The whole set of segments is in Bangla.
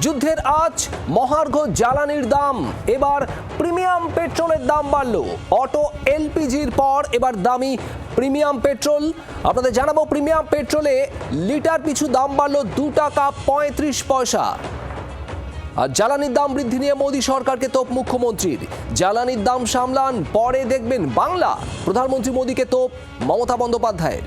যুদ্ধের আজ মহার্ঘ জ্বালানির দাম, এবার প্রিমিয়াম পেট্রোলের দাম বাড়ল। অটো এলপিজির পর এবার দামি প্রিমিয়াম পেট্রোল। আপনাদের জানাবো, প্রিমিয়াম পেট্রোলে লিটার পিছু দাম বাড়ল 2 টাকা 35 পয়সা। আর জ্বালানির দাম বৃদ্ধি নিয়ে মোদী সরকারকে তোপ মুখ্যমন্ত্রীর। জ্বালানির দাম সামলান, পরে দেখবেন বাংলা। প্রধানমন্ত্রী মোদীকে তোপ মমতা বন্দ্যোপাধ্যায়ের।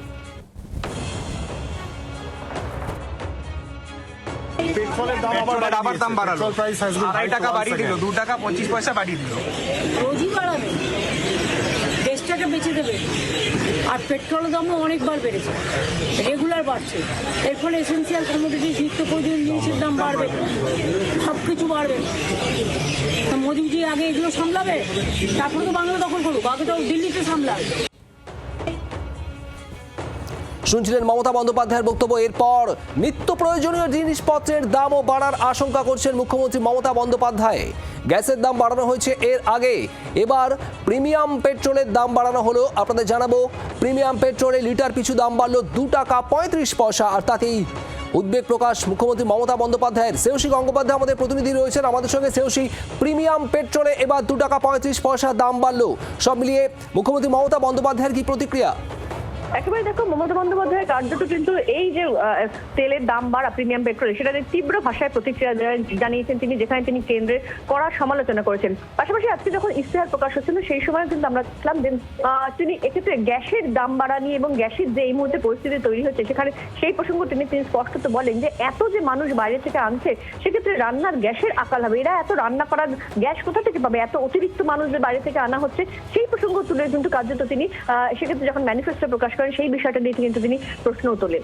পেট্রোলের দাম আবার দাম বাড়ালো, 2.5 টাকা বাড়িয়ে দিল, 2 টাকা 25 পয়সা বাড়িয়ে দিল। রোজই বাড়াবে, দেশটাকে বেঁচে দেবে। আর পেট্রোলের দামও অনেকবার বেড়েছে, রেগুলার বাড়ছে। এর ফলে এসেন্সিয়াল কমোডিটিস, নিত্য প্রয়োজনীয় জিনিসের দাম বাড়বে, সব কিছু বাড়বে। মোদিজি আগে এগুলো সামলাবে, তারপরে তো বাংলা দখল করুক, আগে তো দিল্লিতে সামলাবে। শুনছিলেন মমতা বন্দ্যোপাধ্যায়ের বক্তব্য। এরপর নিত্য প্রয়োজনীয় জিনিসপত্রের দামও বাড়ার আশঙ্কা করছেন মুখ্যমন্ত্রী মমতা বন্দ্যোপাধ্যায়। গ্যাসের দাম বাড়ানো হয়েছে এর আগে, এবার প্রিমিয়াম পেট্রোলের দাম বাড়ানো হলো। আপনাদের জানাবো, প্রিমিয়াম পেট্রোলে লিটার পিছু দাম বাড়ল 2 টাকা 35 পয়সা। আর তাতেই উদ্বেগ প্রকাশ মুখ্যমন্ত্রী মমতা বন্দ্যোপাধ্যায়ের। শ্রেয়সী গঙ্গোপাধ্যায় আমাদের প্রতিনিধি রয়েছেন আমাদের সঙ্গে। শ্রেয়সী, প্রিমিয়াম পেট্রোলে এবার 2 টাকা 35 পয়সা দাম বাড়ল, সব মিলিয়ে মুখ্যমন্ত্রী মমতা বন্দ্যোপাধ্যায়ের কি প্রতিক্রিয়া? একেবারে দেখো, মমতা বন্দ্যোপাধ্যায় কার্যত কিন্তু এই যে তেলের দাম বাড়া, প্রিমিয়াম পেট্রোল, সেটা নিয়ে তীব্র ভাষায় প্রতিক্রিয়া জানিয়েছেন তিনি, যেখানে তিনি কেন্দ্রের কড়া সমালোচনা করেছেন। পাশাপাশি আজকে যখন ইশতেহার প্রকাশ হচ্ছিল সেই সময় কিন্তু আমরা দেখলাম যে তিনি এক্ষেত্রে গ্যাসের দাম বাড়া নিয়ে এবং গ্যাসের যে এই মুহূর্তে পরিস্থিতি তৈরি হচ্ছে সেখানে সেই প্রসঙ্গ তিনি স্পষ্টত বলেন যে এত যে মানুষ বাইরে থেকে আনছে, সেক্ষেত্রে রান্নার গ্যাসের আকাল হবে। এরা এত রান্না করার গ্যাস কোথা থেকে পাবে? এত অতিরিক্ত মানুষ যে বাইরে থেকে আনা হচ্ছে, সেই প্রসঙ্গ তুলে কিন্তু কার্যত তিনি সেক্ষেত্রে যখন ম্যানিফেস্টো প্রকাশ করেন সেই বিষয়টা নিয়ে কিন্তু তিনি প্রশ্ন তোলেন।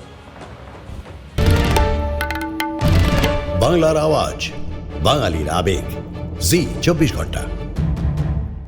বাংলার আওয়াজ, বাঙালির আবেগ, জি 24 ঘন্টা।